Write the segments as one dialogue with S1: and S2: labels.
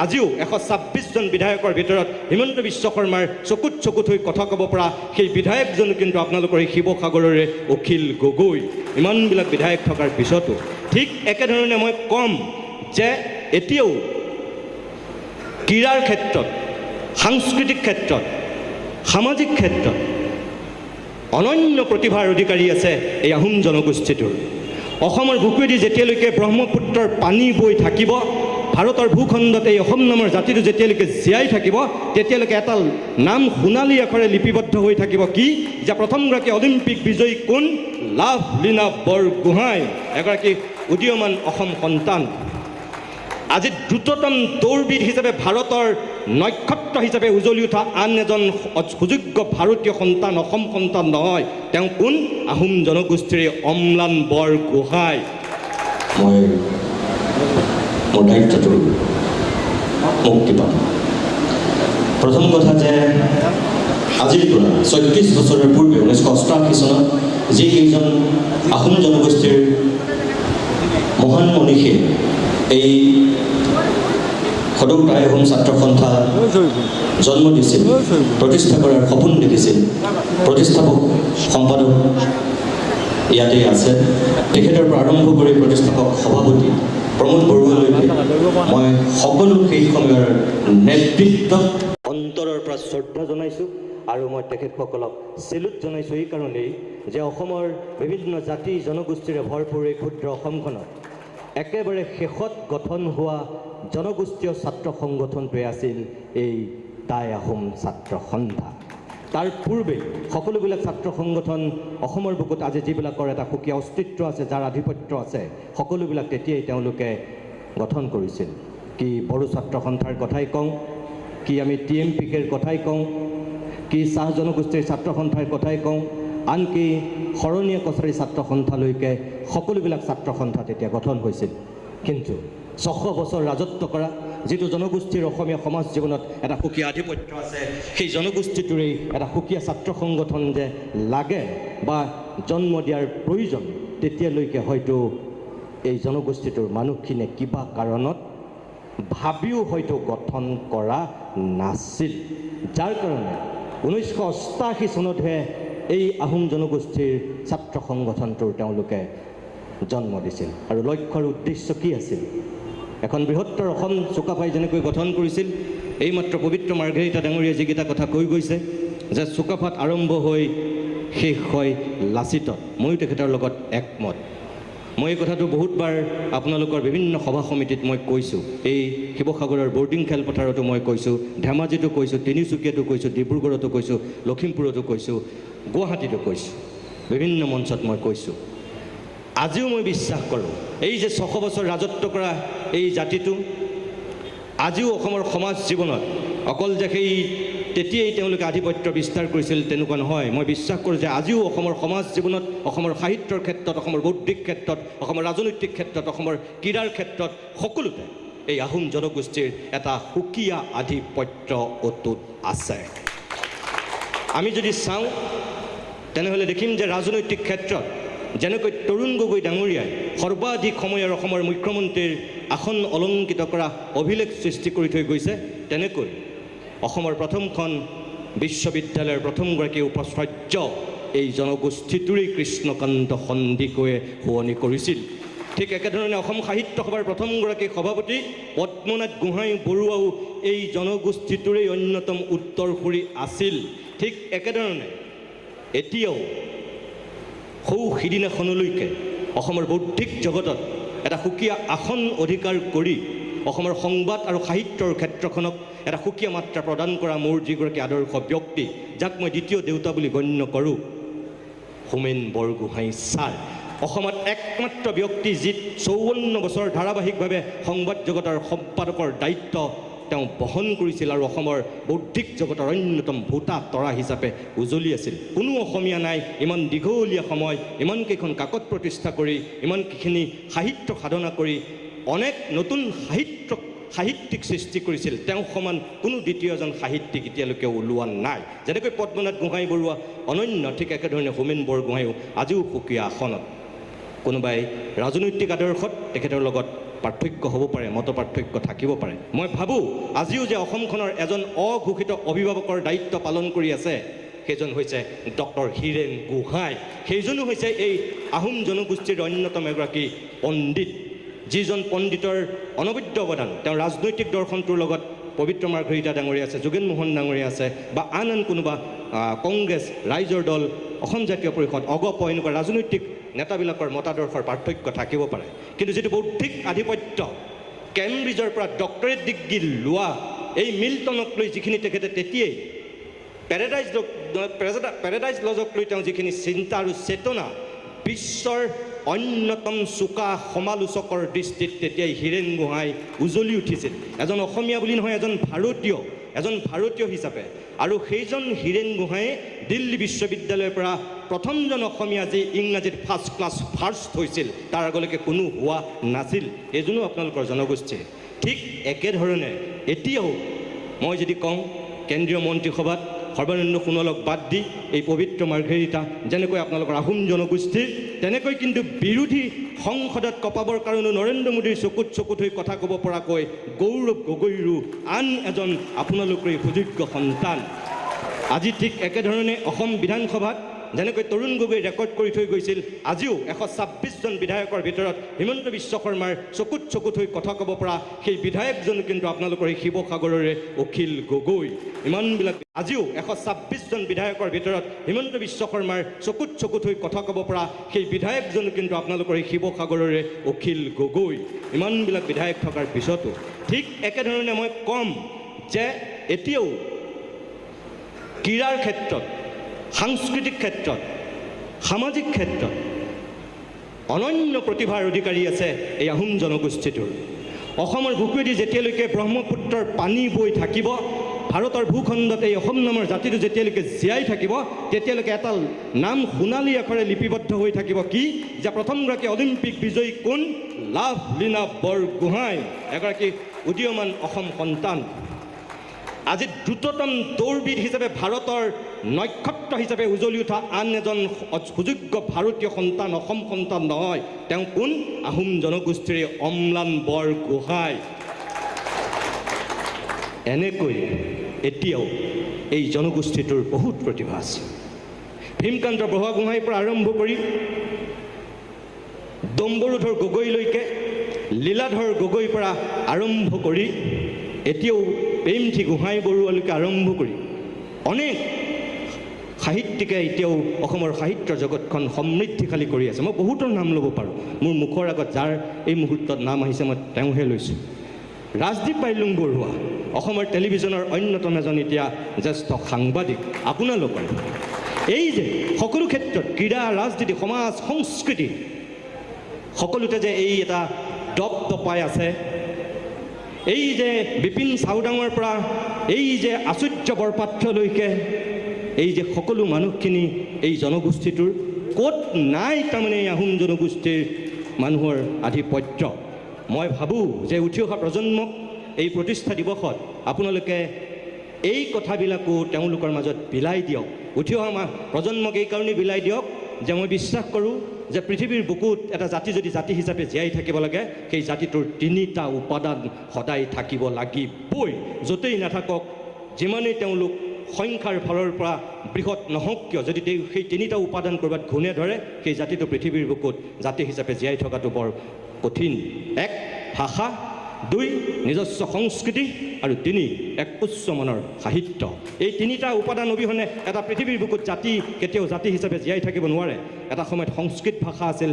S1: আজিও 126 জন বিধায়কৰ ভিতৰত হিমন্ত বিশ্ব শৰ্মাৰ চকুত হৈ কথা ক'ব পৰা সেই বিধায়কজন কিন্তু আপোনালোকৰ এই শিৱসাগৰৰে অখিল গগৈ। ইমানবিলাক বিধায়ক থকাৰ পিছতো ঠিক একেধৰণে মই কম যে এতিয়াও ক্ৰীড়াৰ ক্ষেত্ৰত, সাংস্কৃতিক ক্ষেত্ৰত, সামাজিক ক্ষেত্ৰত অনন্য প্ৰতিভাৰ অধিকাৰী আছে এই আহোম জনগোষ্ঠীটোৰ। অসমৰ বুকুৱেদি যেতিয়ালৈকে ব্ৰহ্মপুত্ৰৰ পানী বৈ থাকিব, ভাৰতৰ ভূখণ্ডত এই অসম নামৰ জাতিটো যেতিয়ালৈকে জীয়াই থাকিব, তেতিয়ালৈকে এটা নাম সোণালী আখৰে লিপিবদ্ধ হৈ থাকিব, কি যে প্ৰথমগৰাকী অলিম্পিক বিজয়ী কোন? লাভলীনা বৰগোহাঁই, এগৰাকী উদীয়মান অসম সন্তান। আজি দ্ৰুততম দৌৰবিদ হিচাপে ভাৰতৰ নক্ষত্ৰ হিচাপে উজলি উঠা আন এজন সুযোগ্য ভাৰতীয় সন্তান, অসম সন্তান নহয়, তেওঁ কোন? আহোম জনগোষ্ঠীৰে অম্লান বৰগোহাঁই।
S2: মই মোৰ দায়িত্বটো মুক্তি পাম। প্ৰথম কথা যে আজিৰ পৰা 34 বছৰৰ পূৰ্বে 1988 চনত যিকেইজন আহোম জনগোষ্ঠীৰ মহান মনীষীয়ে এই সদৌ তাই আহোম ছাত্ৰ সন্থা জন্ম দিছিল, প্ৰতিষ্ঠা কৰাৰ সপোন দেখিছিল, প্ৰতিষ্ঠাপক সম্পাদক ইয়াতেই আছে। তেখেতৰ পৰা আৰম্ভ কৰি প্ৰতিষ্ঠাপক সভাপতি প্ৰমোদ বৰুৱালৈকে মই সকলো সেই সময়ৰ নেতৃত্বক
S1: অন্তৰৰ পৰা শ্ৰদ্ধা জনাইছোঁ আৰু মই তেখেতসকলক চেলুট জনাইছোঁ এই কাৰণেই যে অসমৰ বিভিন্ন জাতি জনগোষ্ঠীৰে ভৰপূৰ এই ক্ষুদ্ৰ অসমখনত একেবাৰে শেষত গঠন হোৱা জনগোষ্ঠীয় ছাত্ৰ সংগঠনটোৱে আছিল এই টাই আহোম ছাত্ৰ সন্থা। তাৰ পূৰ্বে সকলোবিলাক ছাত্ৰ সংগঠন অসমৰ বুকুত আজি যিবিলাকৰ এটা সুকীয়া অস্তিত্ব আছে, যাৰ আধিপত্য আছে, সকলোবিলাক তেতিয়াই তেওঁলোকে গঠন কৰিছিল। কি বড়ো ছাত্ৰ সন্থাৰ কথাই কওঁ, কি আমি TMPKৰ কথাই কওঁ, কি চাহ জনগোষ্ঠীৰ ছাত্ৰ সন্থাৰ কথাই কওঁ, আনকি শৰণীয়া কছাৰী ছাত্ৰ সন্থালৈকে সকলোবিলাক ছাত্ৰ সন্থা তেতিয়া গঠন হৈছিল। কিন্তু 600 বছৰ ৰাজত্ব কৰা যিটো জনগোষ্ঠীৰ অসমীয়া সমাজ জীৱনত এটা সুকীয়া আধিপত্য আছে, সেই জনগোষ্ঠীটোৰেই এটা সুকীয়া ছাত্ৰ সংগঠন যে লাগে বা জন্ম দিয়াৰ প্ৰয়োজন, তেতিয়ালৈকে হয়তো এই জনগোষ্ঠীটোৰ মানুহখিনিয়ে কিবা কাৰণত ভাবিও হয়তো গঠন কৰা নাছিল। যাৰ কাৰণে 1988 চনতহে এই আহোম জনগোষ্ঠীৰ ছাত্ৰ সংগঠনটোৰ তেওঁলোকে জন্ম দিছিল। আৰু লক্ষ্যৰ উদ্দেশ্য কি আছিল? এখন বৃহত্তৰ অসম চুকাফাই যেনেকৈ গঠন কৰিছিল, এইমাত্ৰ পবিত্ৰ মাৰ্ঘেৰিটা ডাঙৰীয়াই যিকেইটা কথা কৈ গৈছে যে চুকাফাত আৰম্ভ হৈ শেষ হয় লাচিতত, ময়ো তেখেতৰ লগত একমত। মই এই কথাটো বহুতবাৰ আপোনালোকৰ বিভিন্ন সভা সমিতিত মই কৈছোঁ, এই শিৱসাগৰৰ বৰ্ডিং খেলপথাৰতো মই কৈছোঁ, ধেমাজিতো কৈছোঁ, তিনিচুকীয়াতো কৈছোঁ, ডিব্ৰুগড়তো কৈছোঁ, লখিমপুৰতো কৈছোঁ, গুৱাহাটীতো কৈছোঁ, বিভিন্ন মঞ্চত মই কৈছোঁ। আজিও মই বিশ্বাস কৰোঁ এই যে 600 বছৰ ৰাজত্ব কৰা এই জাতিটো আজিও অসমৰ সমাজ জীৱনত অকল যে সেই তেতিয়াই তেওঁলোকে আধিপত্য বিস্তাৰ কৰিছিল তেনেকুৱা নহয়। মই বিশ্বাস কৰোঁ যে আজিও অসমৰ সমাজ জীৱনত, অসমৰ সাহিত্যৰ ক্ষেত্ৰত, অসমৰ বৌদ্ধিক ক্ষেত্ৰত, অসমৰ ৰাজনৈতিক ক্ষেত্ৰত, অসমৰ ক্ৰীড়াৰ ক্ষেত্ৰত সকলোতে এই আহোম জনগোষ্ঠীৰ এটা সুকীয়া আধিপত্য অটুট আছে। আমি যদি চাওঁ তেনেহ'লে দেখিম যে ৰাজনৈতিক ক্ষেত্ৰত যেনেকৈ তৰুণ গগৈ ডাঙৰীয়াই সৰ্বাধিক সময়ৰ অসমৰ মুখ্যমন্ত্ৰীৰ আসন অলংকৃত কৰা অভিলেখ সৃষ্টি কৰি থৈ গৈছে, তেনেকৈ অসমৰ প্ৰথমখন বিশ্ববিদ্যালয়ৰ প্ৰথমগৰাকী উপাচাৰ্য এই জনগোষ্ঠীটোৰেই কৃষ্ণকান্ত সন্দিকৈয়ে শুৱনি কৰিছিল। ঠিক একেধৰণে অসম সাহিত্য সভাৰ প্ৰথমগৰাকী সভাপতি পদ্মনাথ গোহাঁই বৰুৱাও এই জনগোষ্ঠীটোৰেই অন্যতম উত্তৰসূৰী আছিল। ঠিক একেধৰণে এতিয়াও সৌ সিদিনাখনলৈকে অসমৰ বৌদ্ধিক জগতত এটা সুকীয়া আসন অধিকাৰ কৰি অসমৰ সংবাদ আৰু সাহিত্যৰ ক্ষেত্ৰখনক এটা সুকীয়া মাত্ৰা প্ৰদান কৰা মোৰ যিগৰাকী আদৰ্শ ব্যক্তি, যাক মই দ্বিতীয় দেউতা বুলি গণ্য কৰোঁ, হোমেন বৰগোহাঁই ছাৰ। অসমত একমাত্ৰ ব্যক্তি যি 54 বছৰ ধাৰাবাহিকভাৱে সংবাদ জগতৰ সম্পাদকৰ দায়িত্ব তেওঁ বহন কৰিছিল আৰু অসমৰ বৌদ্ধিক জগতৰ অন্যতম ভোটা তৰা হিচাপে উজলি আছিল। কোনো অসমীয়া নাই ইমান দীঘলীয়া সময়, ইমানকেইখন কাকত প্ৰতিষ্ঠা কৰি, ইমানকেইখিনি সাহিত্য সাধনা কৰি অনেক নতুন সাহিত্যিক সৃষ্টি কৰিছিল। তেওঁ সমান কোনো দ্বিতীয় এজন সাহিত্যিক এতিয়ালৈকে ওলোৱা নাই। যেনেকৈ পদ্মনাথ গোহাঁই বৰুৱা অনন্য, ঠিক একেধৰণে হোমেন বৰগোহাঁইও আজিও সুকীয়া আসনত। কোনোবাই ৰাজনৈতিক আদৰ্শত তেখেতৰ লগত পাৰ্থক্য হ'ব পাৰে, মত পাৰ্থক্য থাকিব পাৰে। মই ভাবোঁ আজিও যে অসমখনৰ এজন অঘোষিত অভিভাৱকৰ দায়িত্ব পালন কৰি আছে সেইজন হৈছে ডক্টৰ হীৰেন গোহাঁই। সেইজনো হৈছে এই আহোম জনগোষ্ঠীৰ অন্যতম এগৰাকী পণ্ডিত, যিজন পণ্ডিতৰ অনবদ্য অৱদান তেওঁৰ ৰাজনৈতিক দৰ্শনটোৰ লগত পবিত্ৰ মাৰ্ঘৰিটা ডাঙৰীয়া আছে, যোগেন মোহন ডাঙৰীয়া আছে, বা আন কোনোবা কংগ্ৰেছ, ৰাইজৰ দল, অসম জাতীয় পৰিষদ, অগপ এনেকুৱা ৰাজনৈতিক নেতাবিলাকৰ মতাদৰ্শৰ পাৰ্থক্য থাকিব পাৰে, কিন্তু যিটো বৌদ্ধিক আধিপত্য কেম্ব্ৰিজৰ পৰা ডক্টৰেট ডিগ্ৰী লোৱা এই মিল্টনক লৈ যিখিনি তেখেতে তেতিয়াই পেৰাডাইজ লজক লৈ তেওঁ যিখিনি চিন্তা আৰু চেতনা বিশ্বৰ অন্যতম চোকা সমালোচকৰ দৃষ্টিত তেতিয়াই হীৰেন গোহাঁই উজলি উঠিছিল, এজন অসমীয়া বুলি নহয়, এজন ভাৰতীয় হিচাপে। আৰু সেইজন হীৰেন গোহাঁয়ে দিল্লী বিশ্ববিদ্যালয়ৰ পৰা প্ৰথমজন অসমীয়া যি ইংৰাজীত ফাৰ্ষ্ট হৈছিল, তাৰ আগলৈকে কোনো হোৱা নাছিল, এইজনো আপোনালোকৰ জনগোষ্ঠী। ঠিক একেধৰণে এতিয়াও মই যদি কওঁ কেন্দ্ৰীয় মন্ত্ৰীসভাত সৰ্বানন্দ সোণোৱালক বাদ দি এই পবিত্ৰ মাৰ্ঘেৰিটা যেনেকৈ আপোনালোকৰ আহোম জনগোষ্ঠীৰ, তেনেকৈ কিন্তু বিৰোধী সংসদত কপাবৰ কাৰণে নৰেন্দ্ৰ মোদীৰ চকুত হৈ কথা ক'ব পৰাকৈ গৌৰৱ গগৈৰো আন এজন আপোনালোকৰ সুযোগ্য সন্তান। আজি ঠিক একেধৰণে অসম বিধানসভাত যেনেকৈ তৰুণ গগৈ ৰেকৰ্ড কৰি থৈ গৈছিল, আজিও 126জন বিধায়কৰ ভিতৰত হিমন্ত বিশ্ব শৰ্মাৰ চকুত হৈ কথা ক'ব পৰা সেই বিধায়কজন কিন্তু আপোনালোকৰ এই শিৱসাগৰৰে অখিল গগৈ। ইমানবিলাক আজিও 126জন বিধায়কৰ ভিতৰত হিমন্ত বিশ্ব শৰ্মাৰ চকুত হৈ কথা ক'ব পৰা সেই বিধায়কজন কিন্তু আপোনালোকৰ এই শিৱসাগৰৰে অখিল গগৈ। ইমানবিলাক বিধায়ক থকাৰ পিছতো ঠিক একেধৰণে মই ক'ম যে এতিয়াও ক্ৰীড়াৰ ক্ষেত্ৰত, সাংস্কৃতিক ক্ষেত্ৰত, সামাজিক ক্ষেত্ৰত অনন্য প্ৰতিভাৰ অধিকাৰী আছে এই আহোম জনগোষ্ঠীটোৰ। অসমৰ বুকুৱেদি যেতিয়ালৈকে ব্ৰহ্মপুত্ৰৰ পানী বৈ থাকিব, ভাৰতৰ ভূখণ্ডত এই অসম নামৰ জাতিটো যেতিয়ালৈকে জীয়াই থাকিব, তেতিয়ালৈকে এটা নাম সোণালী আখৰে লিপিবদ্ধ হৈ থাকিব, কি যে প্ৰথমগৰাকী অলিম্পিক বিজয়ী কোন? লাভলীনা বৰগোহাঁই, এগৰাকী উদীয়মান অসম সন্তান। আজি দ্ৰুততম দৌৰবিদ হিচাপে ভাৰতৰ নক্ষত্ৰ হিচাপে উজলি উঠা আন এজন সুযোগ্য ভাৰতীয় সন্তান, অসম সন্তান নহয়, তেওঁ কোন? আহোম জনগোষ্ঠীৰ অম্লান বৰগোহাঁই। এনেকৈ এতিয়াও এই জনগোষ্ঠীটোৰ বহুত প্ৰতিভা আছে। ভীমকান্ত বৰুৱাগোহাঁইৰ পৰা আৰম্ভ কৰি ডম্বৰুধৰ গগৈলৈকে, লীলাধৰ গগৈৰ পৰা আৰম্ভ কৰি এতিয়াও প্ৰেমথী গোহাঁই বৰুৱালৈকে আৰম্ভ কৰি অনেক সাহিত্যিকে এতিয়াও অসমৰ সাহিত্য জগতখন সমৃদ্ধিশালী কৰি আছে। মই বহুতৰ নাম ল'ব পাৰোঁ, মোৰ মুখৰ আগত যাৰ এই মুহূৰ্তত নাম আহিছে মই তেওঁহে লৈছোঁ। ৰাজদীপ পাইলুং বৰুৱা, অসমৰ টেলিভিছনৰ অন্যতম এজন এতিয়া জ্যেষ্ঠ সাংবাদিক। আপোনালোকৰ এই যে সকলো ক্ষেত্ৰত ক্ৰীড়া, ৰাজনীতি, সমাজ, সংস্কৃতি সকলোতে যে এই এটা দপদপাই আছে, এই যে বিপিন চাউদাঙৰ পৰা এই যে আচুৰ্য বৰপাত্ৰলৈকে এই যে সকলো মানুহখিনি এই জনগোষ্ঠীটোৰ ক'ত নাই তাৰমানে এই আহোম জনগোষ্ঠীৰ মানুহৰ আধিপত্য। মই ভাবোঁ যে উঠি অহা প্ৰজন্মক এই প্ৰতিষ্ঠা দিৱসত আপোনালোকে এই কথাবিলাকো তেওঁলোকৰ মাজত বিলাই দিয়ক। উঠি অহা প্ৰজন্মক এই কাৰণেই বিলাই দিয়ক যে মই বিশ্বাস কৰোঁ যে পৃথিৱীৰ বুকুত এটা জাতি যদি জাতি হিচাপে জীয়াই থাকিব লাগে, সেই জাতিটোৰ তিনিটা উপাদান সদায় থাকিব লাগিবই। য'তেই নাথাকক, যিমানেই তেওঁলোক সংখ্যাৰ ফালৰ পৰা বৃহৎ নহওক কিয়, যদি সেই তিনিটা উপাদান ক'ৰবাত ঘূণে ধৰে, সেই জাতিটো পৃথিৱীৰ বুকুত জাতি হিচাপে জীয়াই থকাটো বৰ কঠিন। 1 ভাষা, 2 নিজস্ব সংস্কৃতি, আৰু 3 এক উচ্চমানৰ সাহিত্য। এই তিনিটা উপাদান অবিহনে এটা পৃথিৱীৰ বুকুত জাতি কেতিয়াও জাতি হিচাপে জীয়াই থাকিব নোৱাৰে। এটা সময়ত সংস্কৃত ভাষা আছিল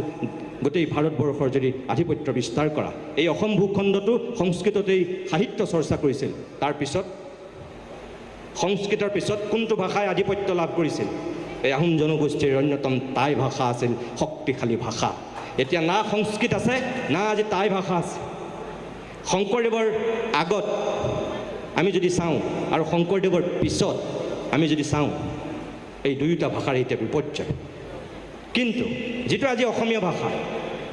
S1: গোটেই ভাৰতবৰ্ষৰ যদি আধিপত্য বিস্তাৰ কৰা। এই অসম ভূখণ্ডটো সংস্কৃততেই সাহিত্য চৰ্চা কৰিছিল। তাৰপিছত সংস্কৃতৰ পিছত কোনটো ভাষাই আধিপত্য লাভ কৰিছিল? এই আহোম জনগোষ্ঠীৰ অন্যতম টাই ভাষা আছিল শক্তিশালী ভাষা। এতিয়া না সংস্কৃত আছে, না আজি টাই ভাষা আছে। শংকৰদেৱৰ আগত আমি যদি চাওঁ আৰু শংকৰদেৱৰ পিছত আমি যদি চাওঁ, এই দুয়োটা ভাষাৰ এতিয়া বিপৰ্যয়। কিন্তু যিটো আজি অসমীয়া ভাষা,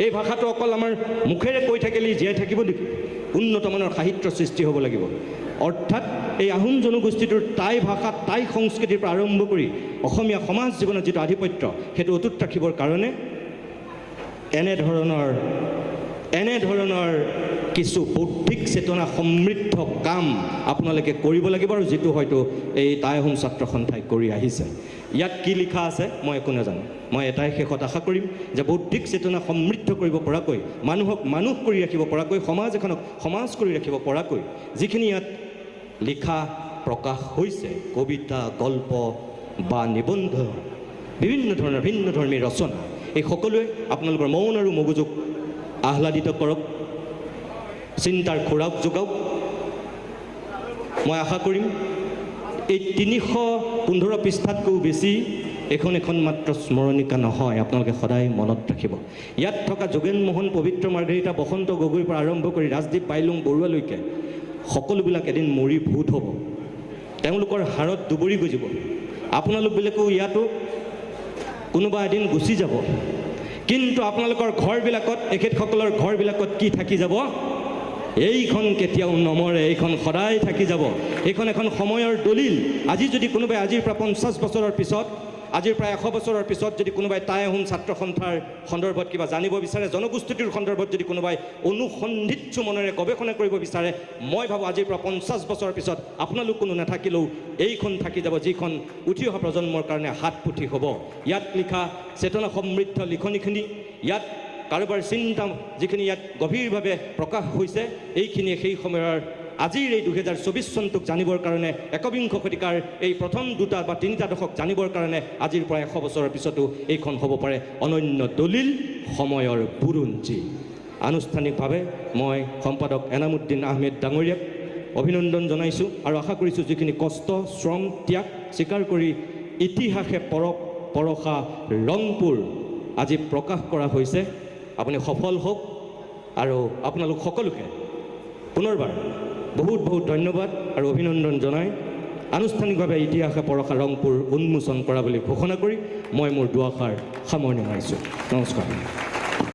S1: এই ভাষাটো অকল আমাৰ মুখেৰে কৈ থাকিলেই জীয়াই থাকিব নেকি? উন্নতমানৰ সাহিত্য সৃষ্টি হ'ব লাগিব। অৰ্থাৎ এই আহোম জনগোষ্ঠীটোৰ টাই ভাষা, টাই সংস্কৃতিৰ পৰা আৰম্ভ কৰি অসমীয়া সমাজ জীৱনত যিটো আধিপত্য, সেইটো অটুট ৰাখিবৰ কাৰণে এনেধৰণৰ এনেধৰণৰ কিছু বৌদ্ধিক চেতনা সমৃদ্ধ কাম আপোনালোকে কৰিব লাগিব, আৰু যিটো হয়তো এই টাই আহোম ছাত্ৰ সন্থাই কৰি আহিছে। ইয়াত কি লিখা আছে মই একো নাজানো। মই এটাই শেষত আশা কৰিম যে বৌদ্ধিক চেতনা সমৃদ্ধ কৰিব পৰাকৈ, মানুহক মানুহ কৰি ৰাখিব পৰাকৈ, সমাজ এখনক সমাজ কৰি ৰাখিব পৰাকৈ যিখিনি ইয়াত লিখা প্ৰকাশ হৈছে, কবিতা, গল্প বা নিবন্ধ, বিভিন্ন ধৰণৰ ভিন্ন ধৰ্মী ৰচনা, এই সকলোৱে আপোনালোকৰ মন আৰু মগজুক আহ্লাদিত কৰক, চিন্তাৰ খোৰাক যোগাওক। মই আশা কৰিম এই 315 পৃষ্ঠাতকৈও বেছি এখন মাত্ৰ স্মৰণিকা নহয়, আপোনালোকে সদায় মনত ৰাখিব। ইয়াত থকা যোগেন মোহন, পবিত্ৰ মাৰ্ঘেৰিটা, বসন্ত গগৈৰ পৰা আৰম্ভ কৰি ৰাজদীপ পাইলুং বৰুৱালৈকে সকলোবিলাক এদিন মৰি ভূত হ'ব, তেওঁলোকৰ হাড়ত দুবৰি গজিব। আপোনালোকবিলাকেও ইয়াতো কোনোবা এদিন গুচি যাব, কিন্তু আপোনালোকৰ ঘৰবিলাকত, এখেতসকলৰ ঘৰবিলাকত কি থাকি যাব? এইখন কেতিয়াও নমৰে, এইখন সদায় থাকি যাব। এইখন এখন সময়ৰ দলিল। আজি যদি কোনোবাই আজিৰ পৰা 50 বছৰৰ পিছত, আজিৰ প্ৰায় 100 বছৰৰ পিছত যদি কোনোবাই টাই আহোম ছাত্ৰ সন্থাৰ সন্দৰ্ভত কিবা জানিব বিচাৰে, জনগোষ্ঠীটোৰ সন্দৰ্ভত যদি কোনোবাই অনুসন্ধিৎসু মনেৰে গৱেষণা কৰিব বিচাৰে, মই ভাবোঁ আজিৰ পৰা 50 বছৰৰ পিছত আপোনালোক কোনো নাথাকিলেও এইখন থাকি যাব, যিখন উঠি অহা প্ৰজন্মৰ কাৰণে হাত পুথি হ'ব। ইয়াত লিখা চেতনা সমৃদ্ধ লিখনিখিনি, ইয়াত কাৰোবাৰ চিন্তা যিখিনি ইয়াত গভীৰভাৱে প্ৰকাশ হৈছে, এইখিনিয়ে সেই সময়ৰ আজিৰ এই 2024 চনটোক জানিবৰ কাৰণে, একবিংশ শতিকাৰ এই প্ৰথম 2টা বা 3টা দশক জানিবৰ কাৰণে আজিৰ পৰা 100 বছৰৰ পিছতো এইখন হ'ব পাৰে অনন্য দলিল, সময়ৰ বুৰঞ্জী। আনুষ্ঠানিকভাৱে মই সম্পাদক এনামুদ্দিন আহমেদ ডাঙৰীয়াক অভিনন্দন জনাইছোঁ, আৰু আশা কৰিছোঁ যিখিনি কষ্ট, শ্ৰম, ত্যাগ স্বীকাৰ কৰি ইতিহাসে পৰশা ৰংপুৰ আজি প্ৰকাশ কৰা হৈছে, আপুনি সফল হওক। আৰু আপোনালোক সকলোকে পুনৰবাৰ বহুত বহুত ধন্যবাদ আৰু অভিনন্দন জনাই আনুষ্ঠানিকভাৱে ইতিহাসে পৰশা ৰংপুৰ উন্মোচন কৰা বুলি ঘোষণা কৰি মই মোৰ দুআষাৰ সামৰণি মাৰিছোঁ। নমস্কাৰ।